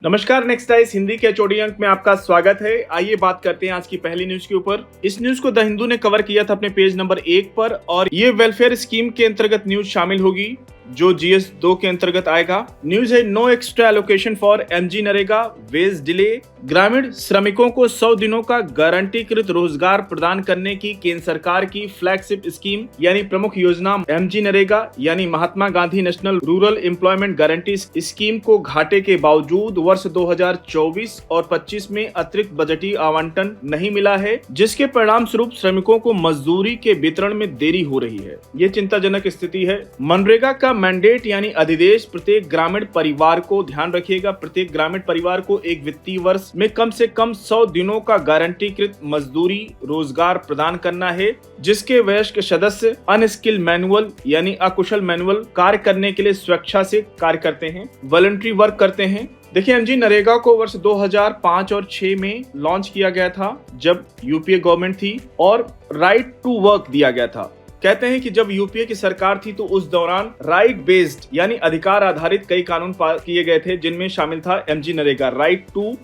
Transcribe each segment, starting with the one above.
नमस्कार, next ice Hindi के HOD अंक में आपका स्वागत है। आइए बात करते हैं आज की पहली न्यूज के ऊपर। इस न्यूज को द हिंदू ने कवर किया था अपने पेज नंबर 1 पर और ये वेलफेयर स्कीम के अंतर्गत न्यूज शामिल होगी जो GS 2 के अंतर्गत आएगा। न्यूज है no extra allocation for MG NREGA wage delay. ग्रामीण श्रमिकों को 100 दिनों का गारंटीकृत रोजगार प्रदान करने की केंद्र सरकार की फ्लैगशिप स्कीम यानी प्रमुख योजना MG नरेगा यानी Mahatma Gandhi national rural employment guarantee scheme को घाटे के बावजूद वर्ष 2024 और 25 में अतिरिक्त बजटीय आवंटन नहीं मिला है, जिसके परिणाम स्वरूप श्रमिकों को मजदूरी के वितरण में देरी हो रही है। ये चिंताजनक स्थिति है। मनरेगा का मैंडेट यानी अधिदेश प्रत्येक ग्रामीण परिवार को, ध्यान रखिएगा, प्रत्येक ग्रामीण परिवार को एक वित्तीय वर्ष में कम से कम 100 दिनों का गारंटीकृत मजदूरी रोजगार प्रदान करना है, जिसके वयस्क सदस्य अनस्किल मैनुअल यानी अकुशल मैनुअल कार्य करने के लिए स्वेच्छा से कार्य करते हैं, वॉलंटरी वर्क करते हैं। देखिए, MG नरेगा को वर्ष 2005 और 6 में लॉन्च किया गया था जब UPA गवर्नमेंट थी और राइट टू वर्क दिया गया था। कहते हैं कि जब UPA की सरकार थी तो उस दौरान राइट बेस्ड यानी अधिकार आधारित कई कानून पास किए गए थे, जिनमें शामिल था MG NREGA, right to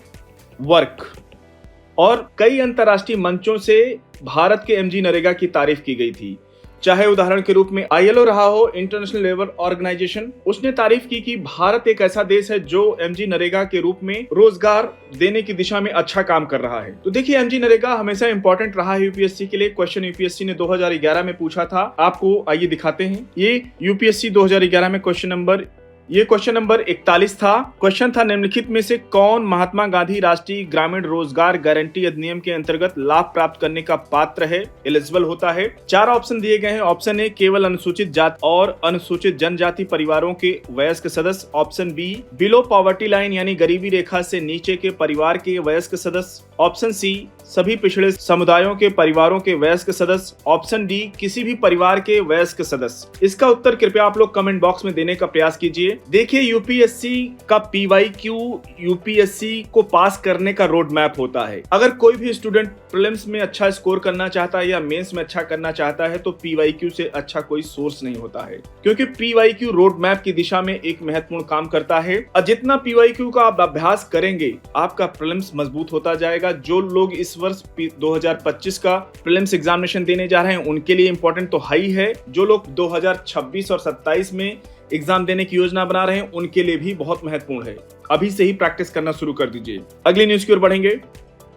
work. और कई अंतर्राष्ट्रीय मंचों से भारत के MG नरेगा की तारीफ की गई थी, चाहे उदाहरण के रूप में ILO रहा हो, इंटरनेशनल लेबर ऑर्गेनाइजेशन। उसने तारीफ की कि भारत एक ऐसा देश है जो MG नरेगा के रूप में रोजगार देने की दिशा में अच्छा काम कर रहा है। तो देखिए, MG नरेगा हमेशा इंपॉर्टेंट रहा है UPSC के लिए। क्वेश्चन UPSC ने 2011 में पूछा था, आपको आइए दिखाते हैं। ये UPSC 2011 में क्वेश्चन नंबर 41 था। क्वेश्चन था, निम्नलिखित में से कौन महात्मा गांधी राष्ट्रीय ग्रामीण रोजगार गारंटी अधिनियम के अंतर्गत लाभ प्राप्त करने का पात्र है, एलिजिबल होता है। 4 ऑप्शन दिए गए हैं। ऑप्शन ए, केवल अनुसूचित जाति और अनुसूचित जनजाति परिवारों के वयस्क सदस्य। Option B, below poverty line यानी गरीबी रेखा से नीचे के परिवार के वयस्क सदस्य। ऑप्शन सी, सभी पिछड़े समुदायों के परिवारों के वयस्क सदस्य। ऑप्शन डी, किसी भी परिवार के वयस्क सदस्य। इसका उत्तर कृपया आप लोग कमेंट बॉक्स में देने का प्रयास कीजिए। देखिए, UPSC का PYQ UPSC को पास करने का रोड मैप होता है। अगर कोई भी स्टूडेंट प्रीलिम्स में अच्छा स्कोर करना चाहता है या मेंस में अच्छा करना चाहता है तो PYQ से अच्छा कोई सोर्स नहीं होता है, क्योंकि PYQ रोड मैप की दिशा में एक महत्वपूर्ण काम करता है। और जितना PYQ का आप अभ्यास करेंगे, आपका प्रीलिम्स मजबूत होता जाएगा। जो लोग इस वर्ष 2025 का प्रीलिम्स एग्जामिनेशन देने जा रहे हैं उनके लिए इंपॉर्टेंट तो हाई है। जो लोग 2026 और 27 में एग्जाम देने की योजना बना रहे हैं उनके लिए भी बहुत महत्वपूर्ण है। अभी से ही प्रैक्टिस करना शुरू कर दीजिए। अगली न्यूज की ओर बढ़ेंगे।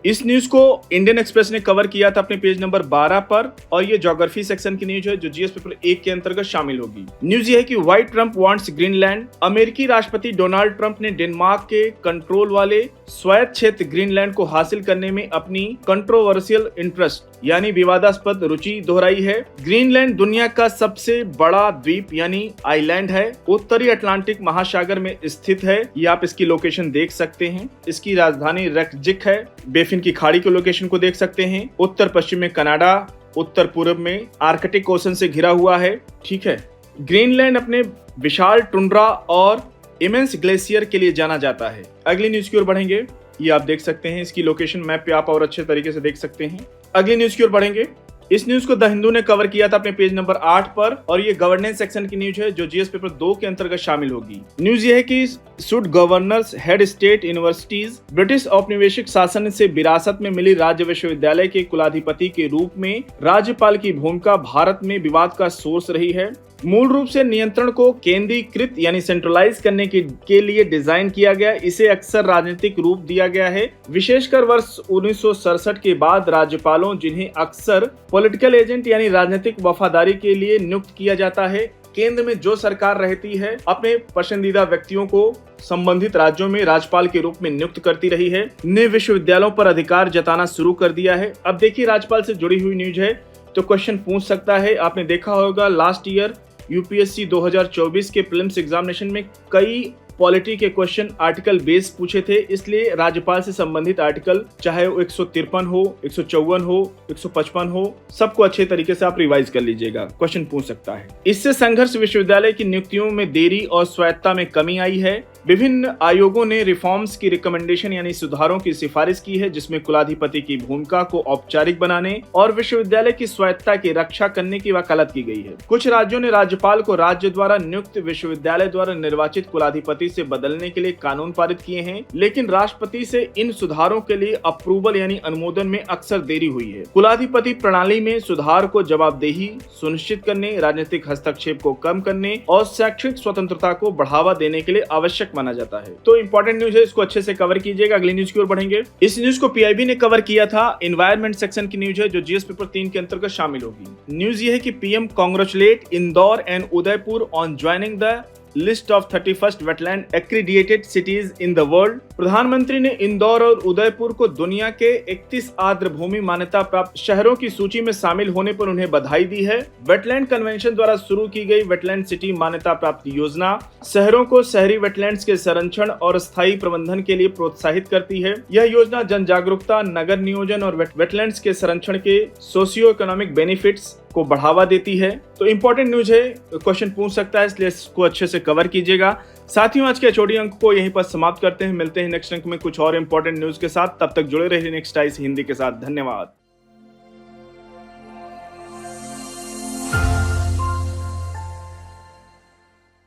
इस न्यूज को इंडियन एक्सप्रेस ने कवर किया था अपने पेज नंबर 12 पर और ये ज्योग्राफी सेक्शन की न्यूज है जो GS पेपर 1 के अंतर्गत शामिल होगी। न्यूज ये है कि व्हाई ट्रंप वांट्स ग्रीनलैंड। अमेरिकी राष्ट्रपति डोनाल्ड ट्रंप ने डेनमार्क के कंट्रोल वाले स्वायत्त क्षेत्र ग्रीनलैंड को हासिल करने में अपनी कंट्रोवर्शियल इंटरेस्ट यानी विवादास्पद रुचि दोहराई है। ग्रीनलैंड दुनिया का सबसे बड़ा द्वीप यानी आइलैंड है, उत्तरी अटलांटिक महासागर में स्थित है। ये आप इसकी लोकेशन देख सकते हैं। इसकी राजधानी रेकजिक है। बेफिन की खाड़ी के लोकेशन को देख सकते हैं। उत्तर पश्चिम में कनाडा, उत्तर पूर्व में आर्कटिक ओशन से घिरा हुआ है। ठीक है। ग्रीनलैंड अपने विशाल टुंड्रा और इमेंस ग्लेशियर के लिए जाना जाता है। अगली न्यूज की ओर बढ़ेंगे। ये आप देख सकते हैं, इसकी लोकेशन मैप पे आप और अच्छे तरीके से देख सकते हैं। अगली न्यूज की ओर बढ़ेंगे। इस न्यूज को द हिंदू ने कवर किया था अपने पेज नंबर 8 पर और ये गवर्नेंस सेक्शन की न्यूज है जो GS पेपर 2 के अंतर्गत शामिल होगी। न्यूज ये है कि should governors head state universities British औपनिवेशिक शासन से विरासत में मिली राज्य विश्वविद्यालय के कुलाधिपति के रूप में राज्यपाल की भूमिका भारत में विवाद का सोर्स रही है। मूल रूप से नियंत्रण को केंद्रीकृत यानी सेंट्रलाइज करने के लिए डिजाइन किया गया। इसे अक्सर राजनीतिक रूप दिया गया है। विशेषकर वर्ष 1967 के बाद राज्यपालों, जिन्हें अक्सर पॉलिटिकल एजेंट यानी राजनीतिक वफादारी के लिए नियुक्त किया जाता है, केंद्र में जो सरकार रहती है अपने पसंदीदा व्यक्तियों को संबंधित राज्यों में राज्यपाल के रूप में नियुक्त करती रही है, ने विश्वविद्यालयों पर अधिकार जताना शुरू कर दिया है। अब देखिए, राज्यपाल से जुड़ी हुई न्यूज है तो क्वेश्चन पूछ सकता है। आपने देखा होगा लास्ट ईयर UPSC 2024 के प्रीलिम्स एग्जामिनेशन में कई पॉलिटी के क्वेश्चन आर्टिकल बेस पूछे थे, इसलिए राज्यपाल से संबंधित आर्टिकल चाहे वो 153 हो, 154 हो, 155 हो, सबको अच्छे तरीके से आप रिवाइज कर लीजिएगा। क्वेश्चन पूछ सकता है। इससे संघर्ष विश्वविद्यालय की नियुक्तियों में देरी और स्वायत्तता में कमी आई है। विभिन्न आयोगों ने रिफॉर्म्स की रिकमेंडेशन यानी सुधारों की सिफारिश की है, जिसमें कुलाधिपति की भूमिका को औपचारिक बनाने और विश्वविद्यालय की स्वायत्तता की रक्षा करने की वकालत की गई है। कुछ राज्यों ने राज्यपाल को राज्य द्वारा नियुक्त विश्वविद्यालय द्वारा निर्वाचित कुलाधिपति से बदलने के लिए कानून पारित किए हैं, लेकिन राष्ट्रपति से इन सुधारों के लिए अप्रूवल यानी अनुमोदन में अक्सर देरी हुई है। कुलाधिपति प्रणाली में सुधार को जवाबदेही सुनिश्चित करने, राजनीतिक हस्तक्षेप को कम करने और शैक्षिक स्वतंत्रता को बढ़ावा देने के लिए आवश्यक माना जाता है। तो इंपॉर्टेंट न्यूज है, इसको अच्छे से कवर कीजिएगा। अगली न्यूज की ओर बढ़ेंगे। इस न्यूज को पीआईबी ने कवर किया था। एनवायरमेंट सेक्शन की न्यूज है जो जीएस पेपर 3 के अंतर्गत शामिल होगी। न्यूज ये है कि PM congratulate Indore and Udaipur on joining the list of 31st wetland accredited cities in the world. प्रधानमंत्री ने इंदौर और उदयपुर को दुनिया के 31 आर्द्र भूमि मान्यता प्राप्त शहरों की सूची में शामिल होने पर उन्हें बधाई दी है। वेटलैंड कन्वेंशन द्वारा शुरू की गई वेटलैंड सिटी मान्यता प्राप्त योजना शहरों को शहरी वेटलैंड्स के संरक्षण और स्थायी प्रबंधन के लिए प्रोत्साहित करती है। यह योजना जन जागरूकता, नगर नियोजन और वेटलैंड्स के संरक्षण के सोशियो इकोनॉमिक बेनिफिट्स को बढ़ावा देती है। तो इंपॉर्टेंट न्यूज है, क्वेश्चन पूछ सकता है, इसलिए इसको अच्छे से कवर कीजिएगा। साथियों, आज के HOD अंक को यहीं पर समाप्त करते हैं। मिलते हैं नेक्स्ट अंक में कुछ और इंपॉर्टेंट न्यूज के साथ। तब तक जुड़े रहिए नेक्स्ट आईसी हिंदी के साथ। धन्यवाद।